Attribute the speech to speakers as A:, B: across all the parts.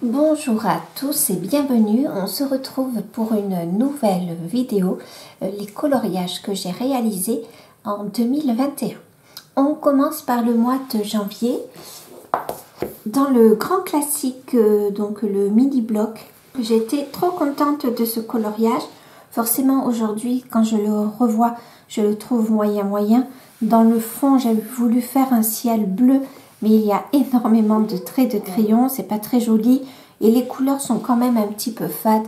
A: Bonjour à tous et bienvenue, on se retrouve pour une nouvelle vidéo, les coloriages que j'ai réalisés en 2021. On commence par le mois de janvier, dans le grand classique, donc le mini bloc. J'étais trop contente de ce coloriage, forcément aujourd'hui quand je le revois, je le trouve moyen. Dans le fond j'ai voulu faire un ciel bleu, mais il y a énormément de traits de crayon, c'est pas très joli et les couleurs sont quand même un petit peu fades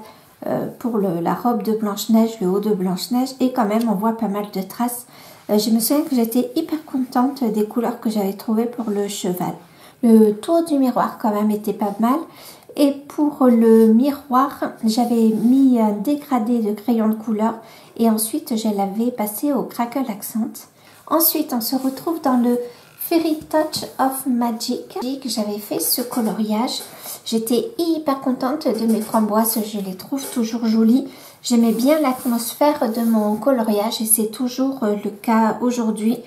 A: pour la robe de Blanche-Neige, le haut de Blanche-Neige, et quand même on voit pas mal de traces. Je me souviens que j'étais hyper contente des couleurs que j'avais trouvées pour le cheval. Le tour du miroir quand même était pas mal, et pour le miroir j'avais mis un dégradé de crayon de couleur et ensuite je l'avais passé au Crackle Accent. Ensuite on se retrouve dans le Fairy Touch of Magic. J'avais fait ce coloriage. J'étais hyper contente de mes framboises. Je les trouve toujours jolies. J'aimais bien l'atmosphère de mon coloriage et c'est toujours le cas aujourd'hui.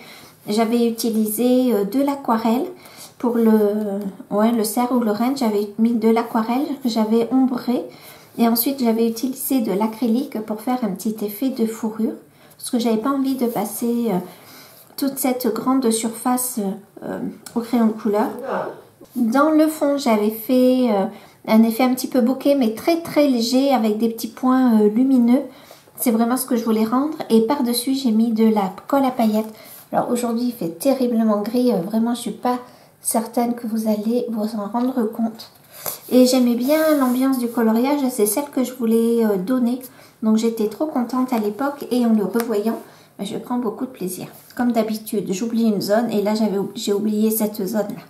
A: J'avais utilisé de l'aquarelle pour le cerf ou le renne. J'avais mis de l'aquarelle que j'avais ombré. Et ensuite, j'avais utilisé de l'acrylique pour faire un petit effet de fourrure. Parce que j'avais pas envie de passer toute cette grande surface au crayon de couleur. Dans le fond, j'avais fait un effet un petit peu bokeh, mais très léger avec des petits points lumineux. C'est vraiment ce que je voulais rendre. Et par-dessus, j'ai mis de la colle à paillettes. Alors aujourd'hui, il fait terriblement gris. Vraiment, je suis pas certaine que vous allez vous en rendre compte. Et j'aimais bien l'ambiance du coloriage. C'est celle que je voulais donner. Donc j'étais trop contente à l'époque et en le revoyant, je prends beaucoup de plaisir. Comme d'habitude, j'oublie une zone et là j'ai oublié cette zone-là.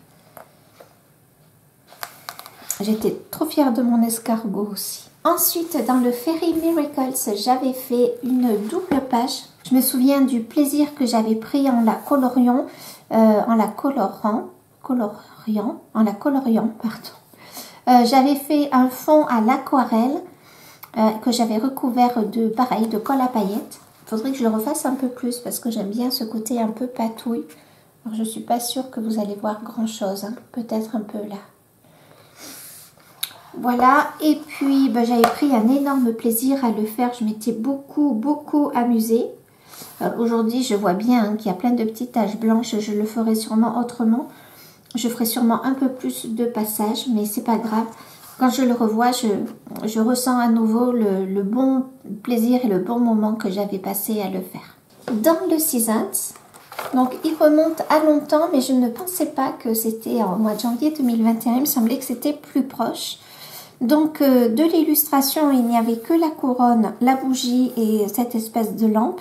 A: J'étais trop fière de mon escargot aussi. Ensuite, dans le Fairy Miracles, j'avais fait une double page. Je me souviens du plaisir que j'avais pris en la coloriant, j'avais fait un fond à l'aquarelle que j'avais recouvert de colle à paillettes. Il faudrait que je le refasse un peu plus parce que j'aime bien ce côté un peu patouille. Alors, je ne suis pas sûre que vous allez voir grand chose, hein. Peut-être un peu là. Voilà, et puis j'avais pris un énorme plaisir à le faire. Je m'étais beaucoup amusée. Aujourd'hui, je vois bien qu'il y a plein de petites taches blanches. Je le ferai sûrement autrement. Je ferai sûrement un peu plus de passages, mais c'est pas grave. Quand je le revois, je ressens à nouveau le bon plaisir et le bon moment que j'avais passé à le faire. Dans le Seasons, donc il remonte à longtemps, mais je ne pensais pas que c'était en mois de janvier 2021. Il me semblait que c'était plus proche. Donc de l'illustration, il n'y avait que la couronne, la bougie et cette espèce de lampe.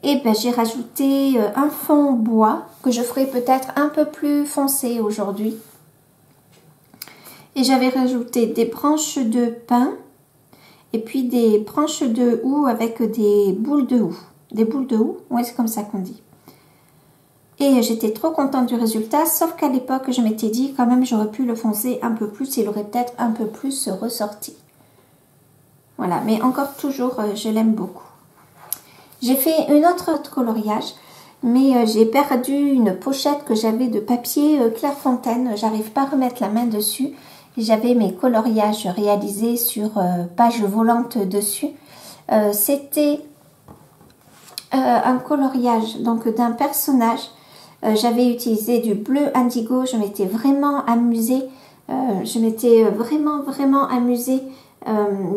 A: Et j'ai rajouté un fond bois que je ferai peut-être un peu plus foncé aujourd'hui. Et j'avais rajouté des branches de pin et puis des branches de houx avec des boules de houx. Des boules de houx, ouais, c'est comme ça qu'on dit. Et j'étais trop contente du résultat, sauf qu'à l'époque, je m'étais dit quand même j'aurais pu le foncer un peu plus, il aurait peut-être un peu plus ressorti. Voilà, mais encore toujours, je l'aime beaucoup. J'ai fait une autre coloriage, mais j'ai perdu une pochette que j'avais de papier Clairefontaine. J'arrive pas à remettre la main dessus. J'avais mes coloriages réalisés sur page volante dessus. C'était un coloriage donc d'un personnage. J'avais utilisé du bleu indigo. Je m'étais vraiment amusée. Je m'étais vraiment amusée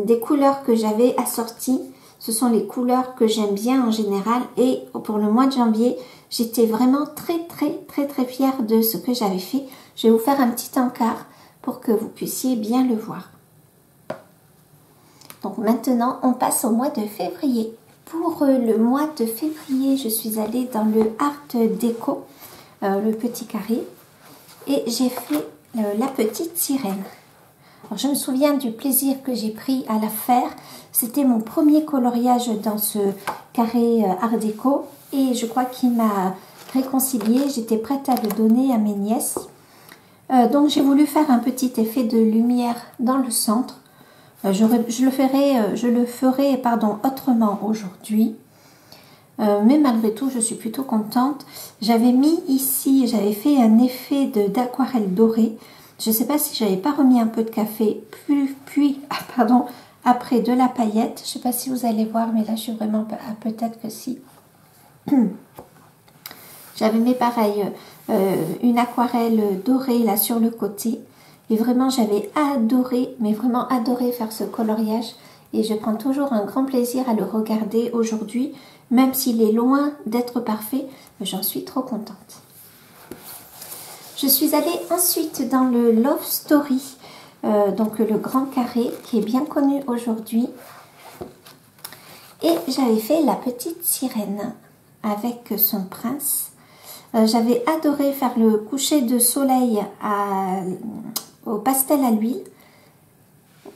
A: des couleurs que j'avais assorties. Ce sont les couleurs que j'aime bien en général. Et pour le mois de janvier, j'étais vraiment très fière de ce que j'avais fait. Je vais vous faire un petit encart pour que vous puissiez bien le voir. Donc maintenant, on passe au mois de février. Pour le mois de février, je suis allée dans le Art Déco, le petit carré, et j'ai fait la petite sirène. Alors, je me souviens du plaisir que j'ai pris à la faire. C'était mon premier coloriage dans ce carré Art Déco et je crois qu'il m'a réconciliée. J'étais prête à le donner à mes nièces. Donc j'ai voulu faire un petit effet de lumière dans le centre. Je le ferai autrement aujourd'hui. Mais malgré tout, je suis plutôt contente. J'avais mis ici, j'avais fait un effet d'aquarelle dorée Je ne sais pas si j'avais pas remis un peu de café, puis pardon, après de la paillette. Je ne sais pas si vous allez voir, mais là je suis vraiment, peut-être que si. J'avais mis pareil une aquarelle dorée là sur le côté. Et vraiment j'avais adoré, mais vraiment adoré faire ce coloriage. Et je prends toujours un grand plaisir à le regarder aujourd'hui. Même s'il est loin d'être parfait, j'en suis trop contente. Je suis allée ensuite dans le Love Story, donc le grand carré qui est bien connu aujourd'hui. Et j'avais fait la petite sirène avec son prince. J'avais adoré faire le coucher de soleil au pastel à l'huile.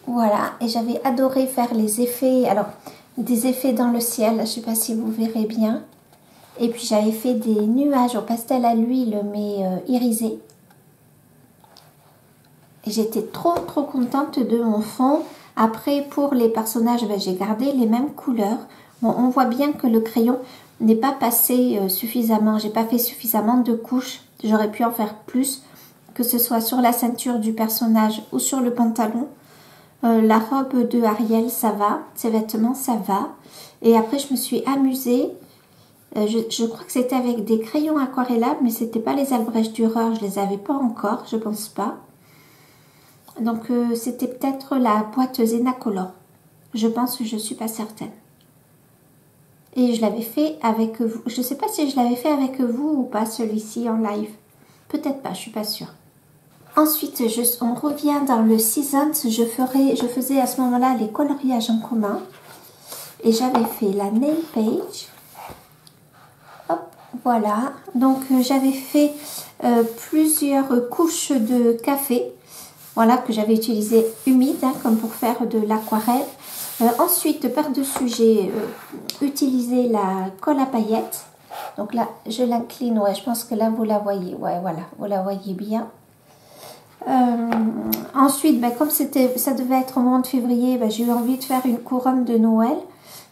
A: Voilà, et j'avais adoré faire les effets, alors des effets dans le ciel, je ne sais pas si vous verrez bien. Et puis j'avais fait des nuages au pastel à l'huile, mais irisés. Et j'étais trop contente de mon fond. Après, pour les personnages, j'ai gardé les mêmes couleurs. Bon, on voit bien que le crayon n'est pas passé suffisamment. J'ai pas fait suffisamment de couches. J'aurais pu en faire plus, que ce soit sur la ceinture du personnage ou sur le pantalon. La robe de Ariel, ça va. Ses vêtements, ça va. Et après, je me suis amusée. Je crois que c'était avec des crayons aquarellables, mais c'était pas les Albrecht Dürer. Je les avais pas encore, je pense pas. Donc, c'était peut-être la boîte Zenacolor. Je pense, je suis pas certaine. Et je l'avais fait avec vous. Je sais pas si je l'avais fait avec vous ou pas, celui-ci en live. Peut-être pas, je suis pas sûre. Ensuite, on revient dans le Seasons. Je faisais à ce moment-là les coloriages en commun. Et j'avais fait la nail page. Hop, voilà. Donc, j'avais fait plusieurs couches de café. Voilà, que j'avais utilisé humide, hein, comme pour faire de l'aquarelle. Ensuite, par-dessus, j'ai utilisé la colle à paillettes. Donc là, je l'incline. Ouais, je pense que là, vous la voyez. Ouais, voilà, vous la voyez bien. Ensuite, comme ça devait être au mois de février, j'ai eu envie de faire une couronne de Noël.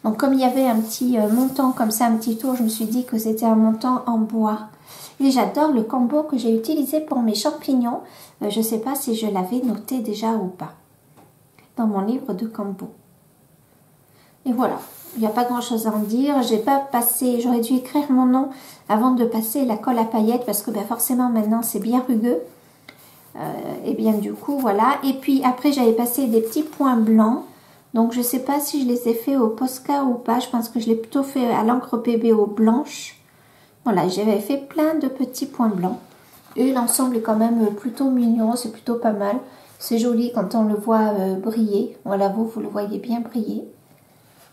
A: Donc comme il y avait un petit montant comme ça, un petit tour, je me suis dit que c'était un montant en bois. Et j'adore le combo que j'ai utilisé pour mes champignons. Je ne sais pas si je l'avais noté déjà ou pas dans mon livre de combo. Et voilà, il n'y a pas grand chose à en dire. J'aurais dû écrire mon nom avant de passer la colle à paillettes parce que forcément maintenant c'est bien rugueux. Et bien du coup voilà, et puis après j'avais passé des petits points blancs, donc je sais pas si je les ai fait au Posca ou pas. Je pense que je l'ai plutôt fait à l'encre PBO blanche. Voilà, j'avais fait plein de petits points blancs et l'ensemble est quand même plutôt mignon, c'est plutôt pas mal, c'est joli quand on le voit briller. Voilà, vous le voyez bien briller.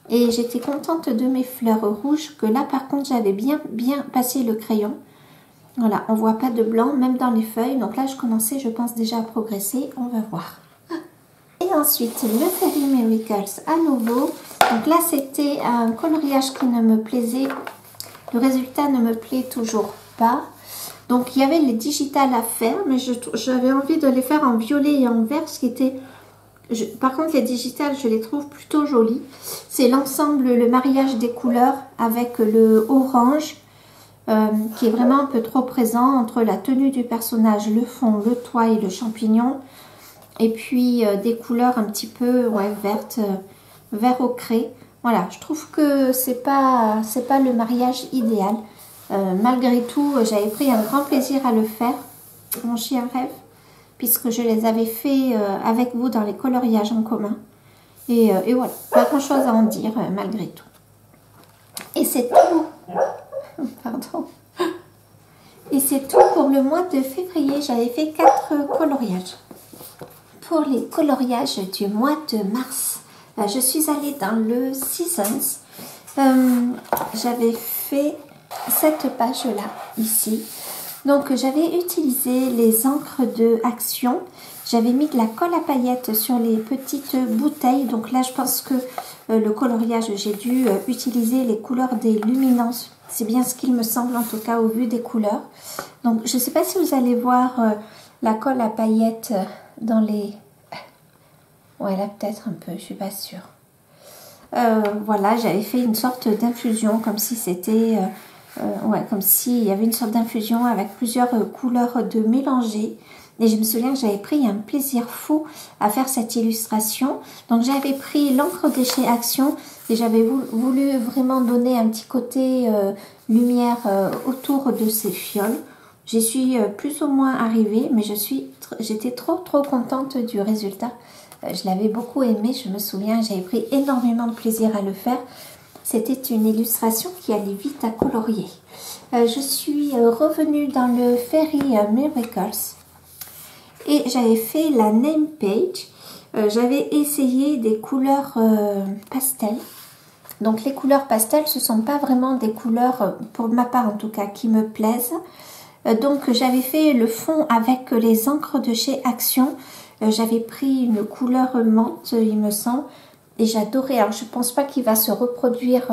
A: Et j'étais contente de mes fleurs rouges, que là par contre j'avais bien passé le crayon. Voilà, on voit pas de blanc, même dans les feuilles. Donc là, je commençais, je pense, déjà à progresser. On va voir. Et ensuite, le Fairy Miracles à nouveau. Donc là, c'était un coloriage qui ne me plaisait. Le résultat ne me plaît toujours pas. Donc, il y avait les digitales à faire, mais j'avais envie de les faire en violet et en vert, ce qui était... par contre, les digitales, je les trouve plutôt jolies. C'est l'ensemble, le mariage des couleurs avec le orange, qui est vraiment un peu trop présent entre la tenue du personnage, le fond, le toit et le champignon. Et puis des couleurs un petit peu vertes, vert ocré. Voilà, je trouve que c'est pas le mariage idéal. Malgré tout, j'avais pris un grand plaisir à le faire. Mon chien rêve, puisque je les avais fait avec vous dans les coloriages en commun. Et voilà, pas grand chose à en dire malgré tout. Et c'est tout. Pardon. Et c'est tout pour le mois de février. J'avais fait 4 coloriages. Pour les coloriages du mois de mars, je suis allée dans le Seasons. J'avais fait cette page-là, ici. Donc, j'avais utilisé les encres de Action. J'avais mis de la colle à paillettes sur les petites bouteilles. Donc là, je pense que le coloriage, j'ai dû utiliser les couleurs des luminances. C'est bien ce qu'il me semble, en tout cas, au vu des couleurs. Donc, je ne sais pas si vous allez voir la colle à paillettes dans les... Ouais, là, peut-être un peu, je ne suis pas sûre. Voilà, j'avais fait une sorte d'infusion, comme si c'était... comme s'il y avait une sorte d'infusion avec plusieurs couleurs de mélangées. Et je me souviens que j'avais pris un plaisir fou à faire cette illustration. Donc j'avais pris l'encre de chez Action et j'avais voulu vraiment donner un petit côté lumière autour de ces fioles. J'y suis plus ou moins arrivée, mais j'étais trop contente du résultat. Je l'avais beaucoup aimé, je me souviens, j'avais pris énormément de plaisir à le faire. C'était une illustration qui allait vite à colorier. Je suis revenue dans le Fairy Miracles et j'avais fait la name page. J'avais essayé des couleurs pastel. Donc les couleurs pastel, ce ne sont pas vraiment des couleurs, pour ma part en tout cas, qui me plaisent. Donc j'avais fait le fond avec les encres de chez Action. J'avais pris une couleur menthe, il me semble, et j'adorais. Alors je ne pense pas qu'il va se reproduire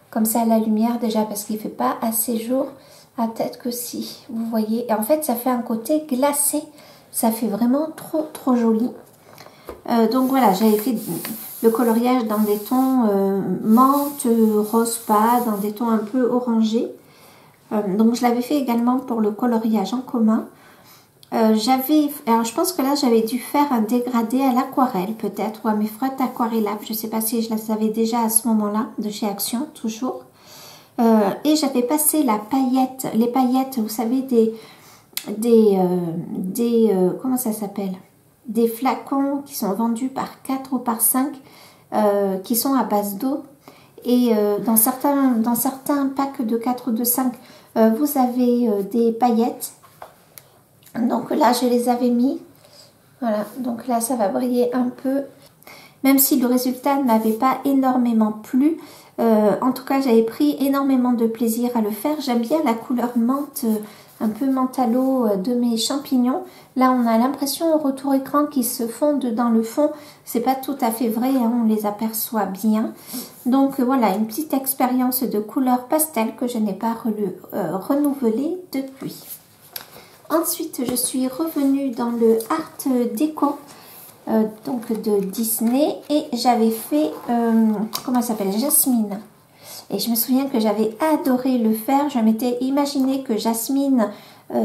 A: comme ça à la lumière déjà parce qu'il ne fait pas assez jour. Ah, peut-être que si, vous voyez. Et en fait ça fait un côté glacé. Ça fait vraiment trop joli. Donc voilà, j'avais fait le coloriage dans des tons menthe, rose pas, dans des tons un peu orangés. Donc je l'avais fait également pour le coloriage en commun. Alors je pense que là j'avais dû faire un dégradé à l'aquarelle peut-être, ou à mes feutres aquarellables. Je ne sais pas si je les avais déjà à ce moment-là, de chez Action, toujours. Et j'avais passé les paillettes, vous savez, comment ça s'appelle? Des flacons qui sont vendus par 4 ou par 5, qui sont à base d'eau. Et dans certains packs de 4 ou de 5, vous avez des paillettes. Donc là, je les avais mis. Voilà, donc là, ça va briller un peu. Même si le résultat ne m'avait pas énormément plu. En tout cas, j'avais pris énormément de plaisir à le faire. J'aime bien la couleur menthe, un peu menthe à l'eau de mes champignons. Là, on a l'impression au retour écran qu'ils se fondent dans le fond. C'est pas tout à fait vrai, hein, on les aperçoit bien. Donc voilà, une petite expérience de couleur pastel que je n'ai pas renouvelée depuis. Ensuite, je suis revenue dans le Art Déco donc de Disney et j'avais fait, comment ça s'appelle, Jasmine. Et je me souviens que j'avais adoré le faire. Je m'étais imaginé que Jasmine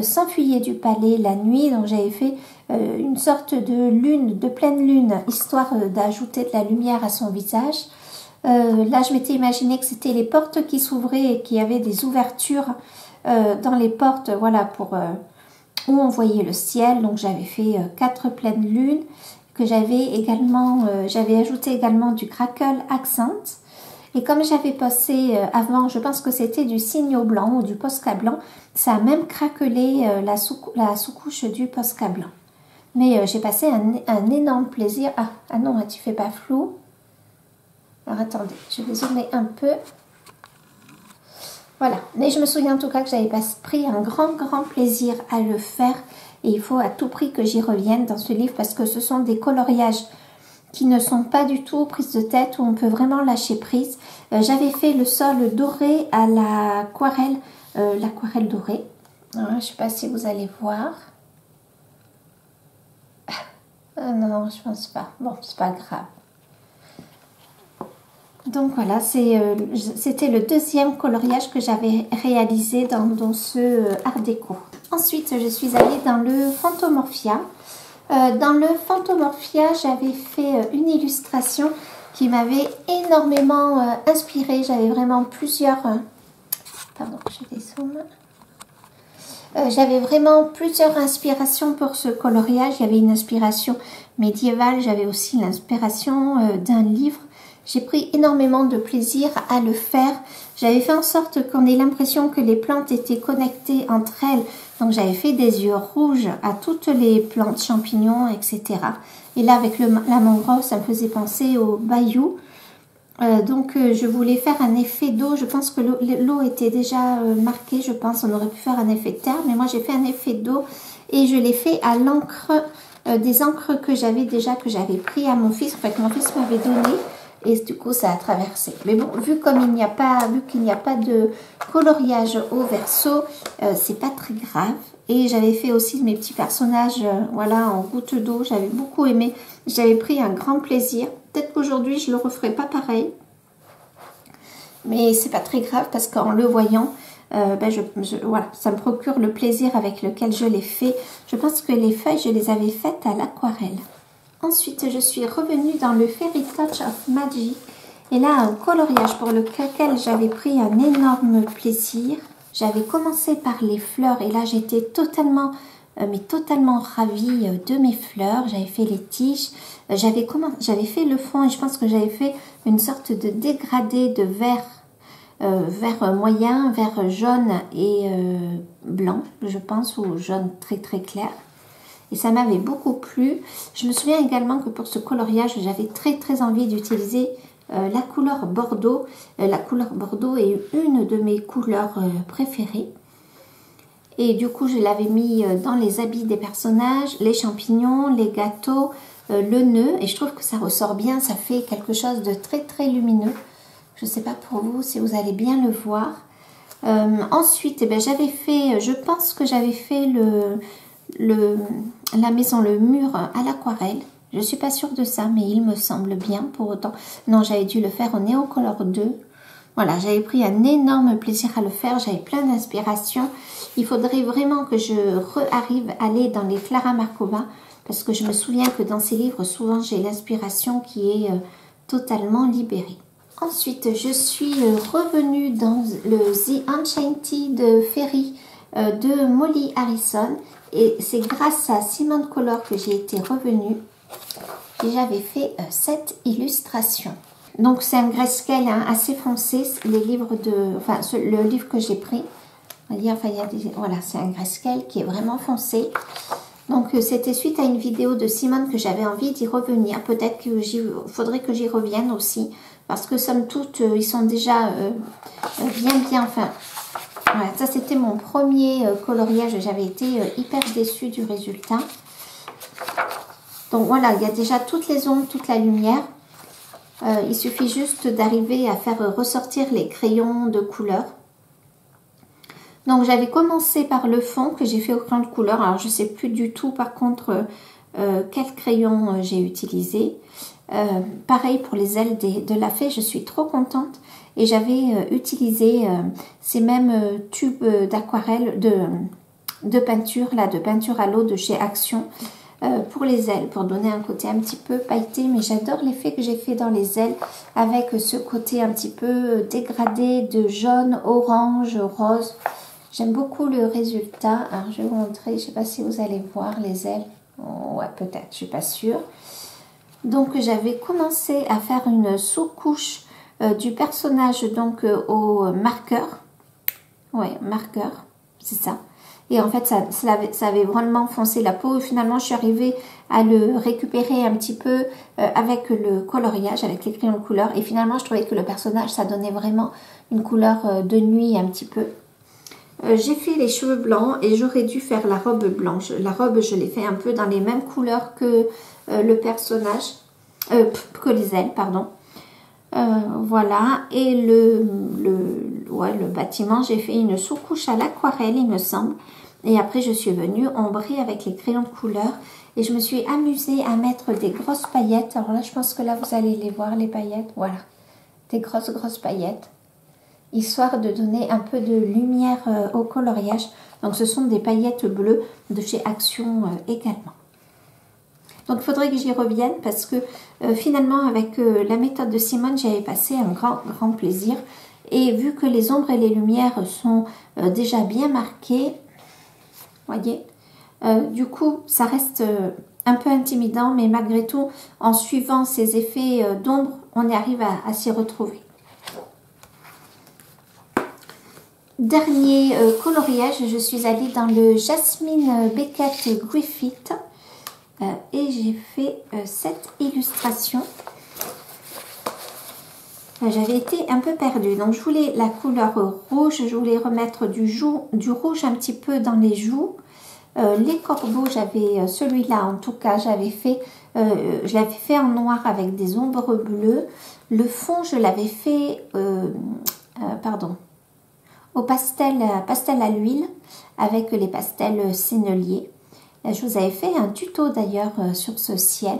A: s'enfuyait du palais la nuit. Donc j'avais fait une sorte de pleine lune, histoire d'ajouter de la lumière à son visage. Là, je m'étais imaginé que c'était les portes qui s'ouvraient et qu'il y avait des ouvertures dans les portes, voilà, pour où on voyait le ciel. Donc j'avais fait 4 pleines lunes que j'avais ajouté également du crackle accent. Et comme j'avais passé avant, je pense que c'était du Signo blanc ou du Posca blanc, ça a même craquelé la sous-couche du Posca blanc. Mais j'ai passé un énorme plaisir. Ah non, tu fais pas flou. Alors attendez, je vais zoomer un peu. Voilà, mais je me souviens en tout cas que j'avais pris un grand plaisir à le faire. Et il faut à tout prix que j'y revienne dans ce livre parce que ce sont des coloriages qui ne sont pas du tout prises de tête, où on peut vraiment lâcher prise. J'avais fait le sol doré à l'aquarelle dorée. Alors, je ne sais pas si vous allez voir. Non, je pense pas. Bon, c'est pas grave. Donc voilà, c'était le deuxième coloriage que j'avais réalisé dans ce Art Déco. Ensuite, je suis allée dans le Fantomorphia. Dans le Fantomorphia, j'avais fait une illustration qui m'avait énormément inspirée. J'avais vraiment plusieurs... pardon, je dézoome. J'avais vraiment plusieurs inspirations pour ce coloriage. Il y avait une inspiration médiévale. J'avais aussi l'inspiration d'un livre. J'ai pris énormément de plaisir à le faire. J'avais fait en sorte qu'on ait l'impression que les plantes étaient connectées entre elles. Donc j'avais fait des yeux rouges à toutes les plantes, champignons, etc. Et là avec la mangrove, ça me faisait penser au bayou. Donc je voulais faire un effet d'eau. Je pense que l'eau était déjà marquée, je pense. On aurait pu faire un effet de terre. Mais moi j'ai fait un effet d'eau et je l'ai fait à l'encre, des encres que j'avais pris à mon fils. Enfin que mon fils m'avait donné. Et du coup, ça a traversé. Mais bon, vu qu'il n'y a pas de coloriage au verso, c'est pas très grave. Et j'avais fait aussi mes petits personnages, voilà, en gouttes d'eau. J'avais beaucoup aimé. J'avais pris un grand plaisir. Peut-être qu'aujourd'hui, je le referai pas pareil. Mais c'est pas très grave parce qu'en le voyant, voilà, ça me procure le plaisir avec lequel je l'ai fait. Je pense que les feuilles, je les avais faites à l'aquarelle. Ensuite, je suis revenue dans le Fairy Touch of Magic. Et là, un coloriage pour lequel j'avais pris un énorme plaisir. J'avais commencé par les fleurs et là, j'étais totalement ravie de mes fleurs. J'avais fait les tiges, j'avais fait le fond et je pense que j'avais fait une sorte de dégradé de vert, vert moyen, vert jaune et blanc, je pense, ou jaune très très clair. Et ça m'avait beaucoup plu. Je me souviens également que pour ce coloriage, j'avais très envie d'utiliser la couleur Bordeaux. La couleur Bordeaux est une de mes couleurs préférées. Et du coup, je l'avais mis dans les habits des personnages, les champignons, les gâteaux, le nœud. Et je trouve que ça ressort bien, ça fait quelque chose de très lumineux. Je ne sais pas pour vous si vous allez bien le voir. Ensuite, j'avais fait, je pense que j'avais fait la maison, le mur à l'aquarelle. Je ne suis pas sûre de ça, mais il me semble bien pour autant. Non, j'avais dû le faire au Neocolor 2. Voilà, j'avais pris un énorme plaisir à le faire. J'avais plein d'inspiration. Il faudrait vraiment que je arrive à aller dans les Clara Markova parce que je me souviens que dans ces livres, souvent, j'ai l'inspiration qui est totalement libérée. Ensuite, je suis revenue dans le The Enchanted Fairy de Molly Harrison. Et c'est grâce à Simone Color que j'ai été revenue et j'avais fait cette illustration. Donc c'est un grayscale assez foncé, les livres le livre que j'ai pris. Voilà, c'est un grayscale qui est vraiment foncé. Donc c'était suite à une vidéo de Simone que j'avais envie d'y revenir. Peut-être qu'il faudrait que j'y revienne aussi. Parce que somme toute, ils sont déjà bien fins. Voilà, ça c'était mon premier coloriage. J'avais été hyper déçue du résultat. Donc voilà, il y a déjà toutes les ombres, toute la lumière. Il suffit juste d'arriver à faire ressortir les crayons de couleur. Donc j'avais commencé par le fond que j'ai fait au crayon de couleur. Alors je ne sais plus du tout par contre quel crayon j'ai utilisé. Pareil pour les ailes de la fée, je suis trop contente. Et j'avais utilisé ces mêmes tubes d'aquarelle, de peinture à l'eau de chez Action. Pour les ailes, pour donner un côté un petit peu pailleté, mais j'adore l'effet que j'ai fait dans les ailes avec ce côté un petit peu dégradé de jaune, orange, rose. J'aime beaucoup le résultat. Alors je vais vous montrer, je ne sais pas si vous allez voir les ailes. Oh, ouais, peut-être, je ne suis pas sûre. Donc j'avais commencé à faire une sous-couche du personnage donc au marqueur. Ouais, marqueur, c'est ça. Et en fait, ça avait vraiment foncé la peau. Et finalement, je suis arrivée à le récupérer un petit peu avec le coloriage, avec les crayons de couleur. Et finalement, je trouvais que le personnage, ça donnait vraiment une couleur de nuit un petit peu. J'ai fait les cheveux blancs et j'aurais dû faire la robe blanche. La robe, je l'ai fait un peu dans les mêmes couleurs que le personnage, que les ailes, pardon. Voilà, et le bâtiment, j'ai fait une sous-couche à l'aquarelle, il me semble. Et après, je suis venue ombrer avec les crayons de couleur. Et je me suis amusée à mettre des grosses paillettes. Alors là, je pense que là, vous allez les voir, les paillettes. Voilà, des grosses paillettes. Histoire de donner un peu de lumière au coloriage. Donc, ce sont des paillettes bleues de chez Action également. Donc, il faudrait que j'y revienne parce que finalement, avec la méthode de Simone, j'avais passé un grand plaisir. Et vu que les ombres et les lumières sont déjà bien marquées, voyez, du coup, ça reste un peu intimidant, mais malgré tout, en suivant ces effets d'ombre, on y arrive à s'y retrouver. Dernier coloriage, je suis allée dans le Jasmine Beckett Griffith et j'ai fait cette illustration. J'avais été un peu perdue, donc je voulais la couleur rouge, je voulais remettre du rouge un petit peu dans les joues. Les corbeaux, j'avais celui-là en tout cas, je l'avais fait en noir avec des ombres bleues. Le fond, je l'avais fait, au pastel à l'huile avec les pastels senneliers. Je vous avais fait un tuto d'ailleurs sur ce ciel.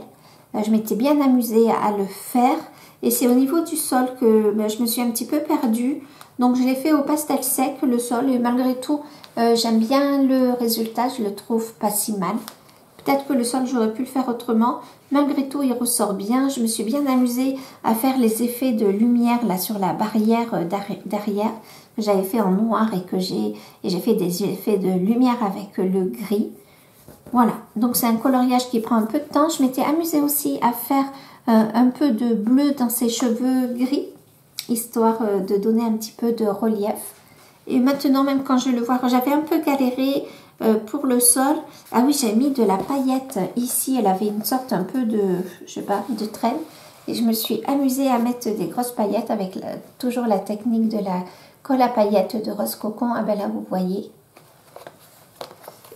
A: Je m'étais bien amusée à le faire Et c'est au niveau du sol que ben, je me suis un petit peu perdue. Donc je l'ai fait au pastel sec, le sol. Et malgré tout, j'aime bien le résultat. Je le trouve pas si mal. Peut-être que le sol, j'aurais pu le faire autrement. Malgré tout, il ressort bien. Je me suis bien amusée à faire les effets de lumière là sur la barrière derrière que j'avais fait en noir et que j'ai fait des effets de lumière avec le gris. Voilà, donc c'est un coloriage qui prend un peu de temps. Je m'étais amusée aussi à faire un peu de bleu dans ses cheveux gris, histoire de donner un petit peu de relief. Et maintenant, même quand je le vois, j'avais un peu galéré pour le sol. Ah oui, j'ai mis de la paillette ici. Elle avait une sorte un peu de, je sais pas, de traîne. Et je me suis amusée à mettre des grosses paillettes avec toujours la technique de la colle à paillettes de Rose Cocon. Ah ben là, vous voyez.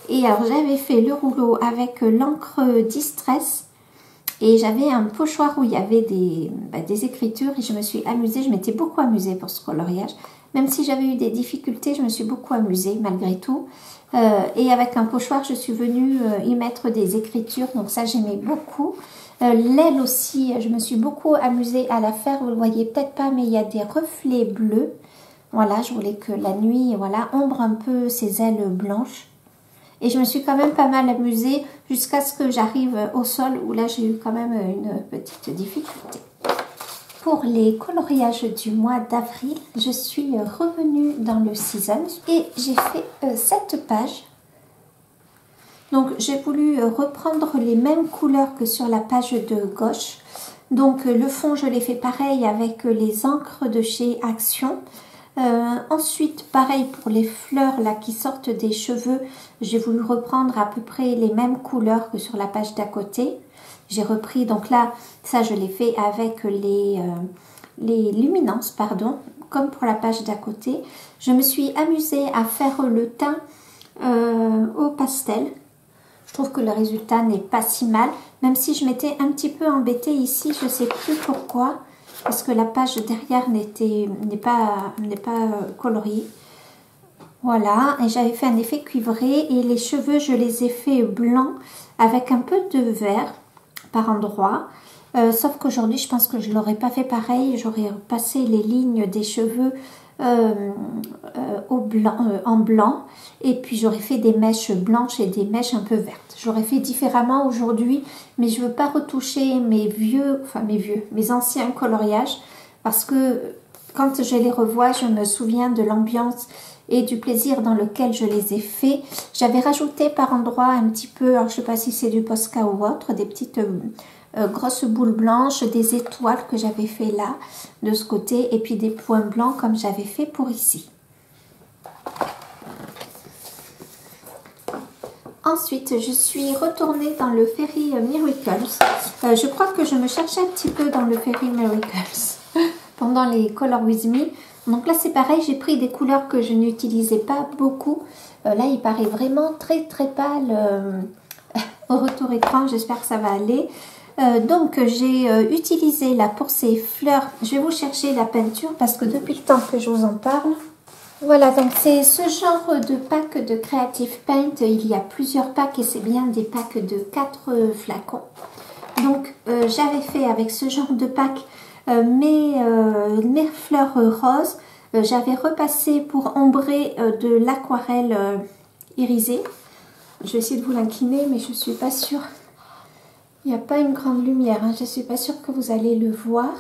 A: Et alors, j'avais fait le rouleau avec l'encre Distress. Et j'avais un pochoir où il y avait des écritures. Et je me suis amusée. Je m'étais beaucoup amusée pour ce coloriage. Même si j'avais eu des difficultés, je me suis beaucoup amusée malgré tout. Et avec un pochoir, je suis venue y mettre des écritures. Donc ça, j'aimais beaucoup. L'aile aussi, je me suis beaucoup amusée à la faire. Vous ne le voyez peut-être pas, mais il y a des reflets bleus. Voilà, je voulais que la nuit, voilà, ombre un peu ses ailes blanches. Et je me suis quand même pas mal amusée jusqu'à ce que j'arrive au sol où là j'ai eu quand même une petite difficulté. Pour les coloriages du mois d'avril, je suis revenue dans le Seasons et j'ai fait cette page. Donc j'ai voulu reprendre les mêmes couleurs que sur la page de gauche. Donc le fond je l'ai fait pareil avec les encres de chez Action. Ensuite, pareil pour les fleurs là qui sortent des cheveux, j'ai voulu reprendre à peu près les mêmes couleurs que sur la page d'à côté. J'ai repris, donc là, ça je l'ai fait avec les luminances, pardon, comme pour la page d'à côté. Je me suis amusée à faire le teint au pastel. Je trouve que le résultat n'est pas si mal, même si je m'étais un petit peu embêtée ici, je ne sais plus pourquoi. Parce que la page derrière n'est pas coloriée. Voilà, et j'avais fait un effet cuivré et les cheveux, je les ai fait blancs avec un peu de vert par endroits. Sauf qu'aujourd'hui, je pense que je ne l'aurais pas fait pareil. J'aurais passé les lignes des cheveux en blanc et puis j'aurais fait des mèches blanches et des mèches un peu vertes. J'aurais fait différemment aujourd'hui, mais je ne veux pas retoucher mes anciens coloriages parce que quand je les revois, je me souviens de l'ambiance et du plaisir dans lequel je les ai faits. J'avais rajouté par endroits un petit peu, alors je ne sais pas si c'est du Posca ou autre, des petites grosses boules blanches, des étoiles que j'avais fait là, de ce côté, et puis des points blancs comme j'avais fait pour ici. Ensuite, je suis retournée dans le Fairy Miracles. Je crois que je me cherchais un petit peu dans le Fairy Miracles pendant les Color With Me. Donc là, c'est pareil, j'ai pris des couleurs que je n'utilisais pas beaucoup. Là, il paraît vraiment très très pâle au retour écran. J'espère que ça va aller. Donc, j'ai utilisé là pour ces fleurs. Je vais vous chercher la peinture parce que depuis le temps que je vous en parle. Voilà, donc c'est ce genre de pack de Creative Paint. Il y a plusieurs packs et c'est bien des packs de 4 flacons. Donc, j'avais fait avec ce genre de pack mes fleurs roses. J'avais repassé pour ombrer de l'aquarelle irisée. Je vais essayer de vous l'incliner, mais je ne suis pas sûre. Il n'y a pas une grande lumière, hein. Je ne suis pas sûre que vous allez le voir.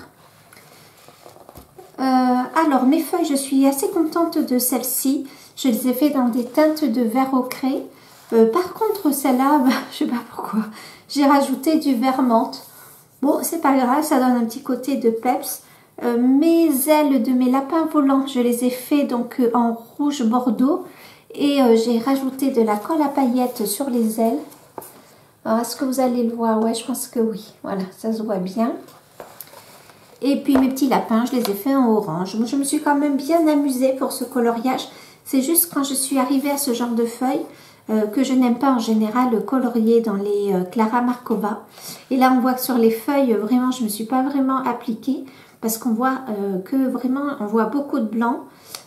A: Alors, mes feuilles, je suis assez contente de celles-ci. Je les ai fait dans des teintes de vert ocré. Par contre, celle-là, je ne sais pas pourquoi, j'ai rajouté du vert menthe. Bon, c'est pas grave, ça donne un petit côté de peps. Mes ailes de mes lapins volants, je les ai fait donc en rouge bordeaux. Et j'ai rajouté de la colle à paillettes sur les ailes. Est-ce que vous allez le voir? Ouais, je pense que oui. Voilà, ça se voit bien. Et puis mes petits lapins, je les ai fait en orange. Moi, je me suis quand même bien amusée pour ce coloriage. C'est juste quand je suis arrivée à ce genre de feuilles que je n'aime pas en général colorier dans les Clara Markova. Et là, on voit que sur les feuilles, vraiment, je ne me suis pas vraiment appliquée parce qu'on voit on voit beaucoup de blanc.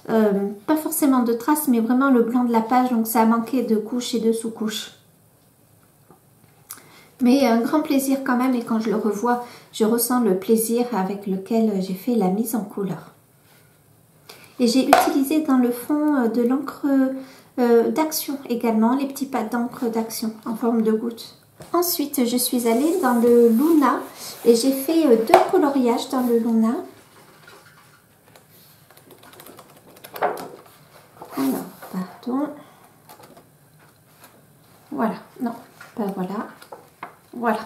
A: Pas forcément de traces, mais vraiment le blanc de la page. Donc, ça a manqué de couches et de sous-couches. Mais un grand plaisir quand même, et quand je le revois, je ressens le plaisir avec lequel j'ai fait la mise en couleur. Et j'ai utilisé dans le fond de l'encre d'action également, les petits pads d'encre d'action en forme de gouttes. Ensuite, je suis allée dans le Luna et j'ai fait deux coloriages dans le Luna. Alors, pardon. Voilà, non, pas voilà. Voilà.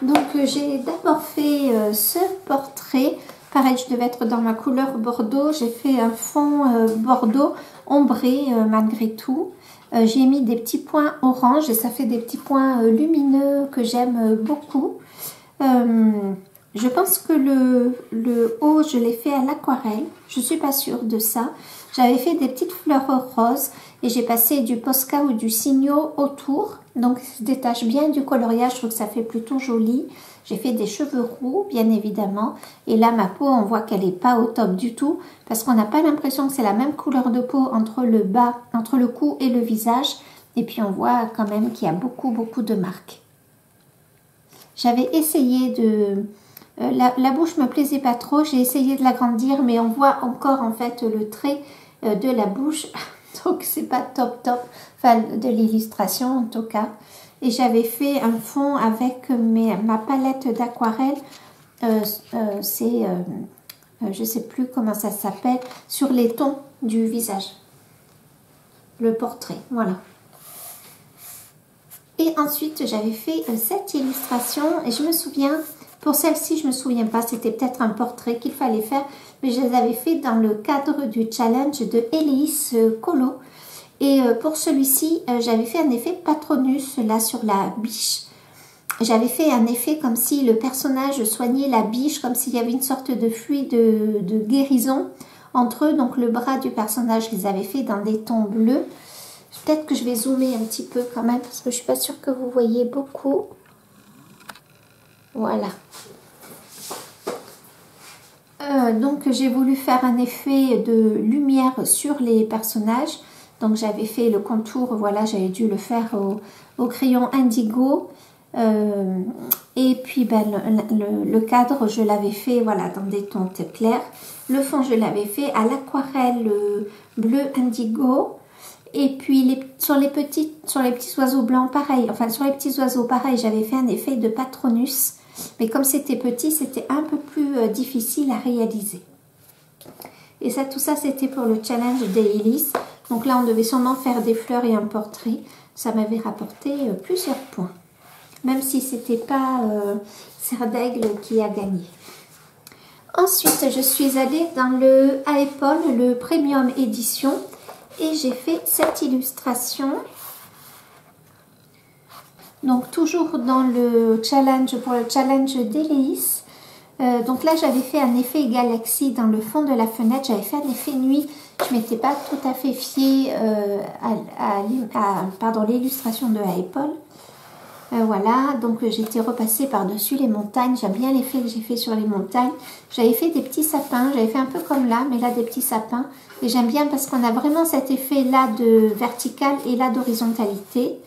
A: Donc, j'ai d'abord fait ce portrait. Pareil, je devais être dans ma couleur bordeaux. J'ai fait un fond bordeaux ombré malgré tout. J'ai mis des petits points orange et ça fait des petits points lumineux que j'aime beaucoup. Je pense que le haut, je l'ai fait à l'aquarelle. Je ne suis pas sûre de ça. J'avais fait des petites fleurs roses et j'ai passé du Posca ou du Signo autour. Donc, ça se détache bien du coloriage. Je trouve que ça fait plutôt joli. J'ai fait des cheveux roux, bien évidemment. Et là, ma peau, on voit qu'elle n'est pas au top du tout. Parce qu'on n'a pas l'impression que c'est la même couleur de peau entre le bas, entre le cou et le visage. Et puis, on voit quand même qu'il y a beaucoup, beaucoup de marques. J'avais essayé de... la bouche me plaisait pas trop. J'ai essayé de l'agrandir, mais on voit encore, en fait, le trait de la bouche. Donc, c'est pas top, top. Enfin, de l'illustration, en tout cas. Et j'avais fait un fond avec ma palette d'aquarelle. C'est, je sais plus comment ça s'appelle, sur les tons du visage. Le portrait, voilà. Et ensuite, j'avais fait cette illustration. Et je me souviens, pour celle-ci, je me souviens pas. C'était peut-être un portrait qu'il fallait faire. Mais je les avais fait dans le cadre du challenge de Hélice Colo. Et pour celui-ci, j'avais fait un effet Patronus là sur la biche. J'avais fait un effet comme si le personnage soignait la biche, comme s'il y avait une sorte de fluide de guérison entre eux. Donc le bras du personnage, je les avais fait dans des tons bleus. Peut-être que je vais zoomer un petit peu quand même, parce que je ne suis pas sûre que vous voyez beaucoup. Voilà. Donc j'ai voulu faire un effet de lumière sur les personnages. Donc j'avais fait le contour, voilà, j'avais dû le faire au crayon indigo. Et puis ben, le cadre, je l'avais fait voilà, dans des tons clairs. Le fond, je l'avais fait à l'aquarelle bleu indigo. Et puis sur les petits oiseaux blancs, pareil. Enfin, sur les petits oiseaux, pareil, j'avais fait un effet de Patronus. Mais comme c'était petit, c'était un peu plus difficile à réaliser. Et ça, tout ça, c'était pour le challenge des Hélices. Donc là, on devait sûrement faire des fleurs et un portrait. Ça m'avait rapporté plusieurs points. Même si c'était pas Serre d'Aigle qui a gagné. Ensuite, je suis allée dans le Aepol, le Premium Édition. Et j'ai fait cette illustration. Donc toujours dans le challenge, pour le challenge d'Hélice. Donc là, j'avais fait un effet galaxie dans le fond de la fenêtre. J'avais fait un effet nuit. Je ne m'étais pas tout à fait fiée à l'illustration de Aepol. Voilà, donc j'étais repassée par-dessus les montagnes. J'aime bien l'effet que j'ai fait sur les montagnes. J'avais fait des petits sapins. J'avais fait un peu comme là, mais là des petits sapins. Et j'aime bien parce qu'on a vraiment cet effet-là de vertical et là d'horizontalité.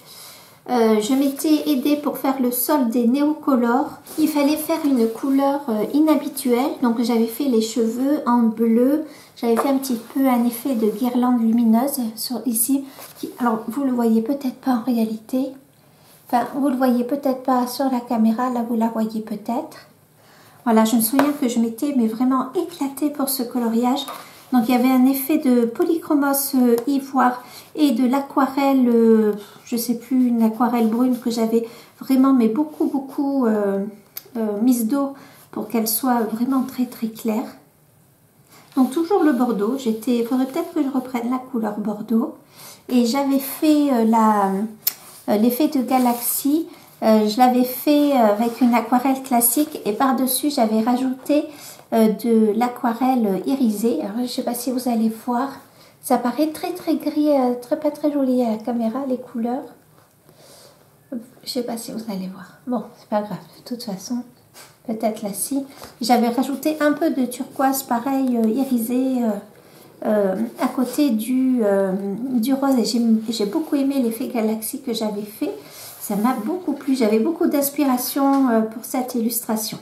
A: Je m'étais aidée pour faire le sol des néocolores. Il fallait faire une couleur inhabituelle. Donc j'avais fait les cheveux en bleu. J'avais fait un petit peu un effet de guirlande lumineuse ici. Alors vous le voyez peut-être pas en réalité. Enfin, vous le voyez peut-être pas sur la caméra. Là, vous la voyez peut-être. Voilà, je me souviens que je m'étais vraiment éclatée pour ce coloriage. Donc, il y avait un effet de polychromos ivoire et de l'aquarelle, je sais plus, une aquarelle brune que j'avais vraiment, mais beaucoup mise d'eau pour qu'elle soit vraiment très claire. Donc, toujours le bordeaux. Il faudrait peut-être que je reprenne la couleur bordeaux. Et j'avais fait l'effet de galaxie. Je l'avais fait avec une aquarelle classique et par-dessus, j'avais rajouté de l'aquarelle irisée. Alors, je ne sais pas si vous allez voir. Ça paraît très gris, pas très joli à la caméra, les couleurs. Je ne sais pas si vous allez voir. Bon, c'est pas grave. De toute façon, peut-être là, si. J'avais rajouté un peu de turquoise, pareil, irisé, à côté du rose. Et j'ai beaucoup aimé l'effet galaxie que j'avais fait. Ça m'a beaucoup plu, j'avais beaucoup d'inspiration pour cette illustration.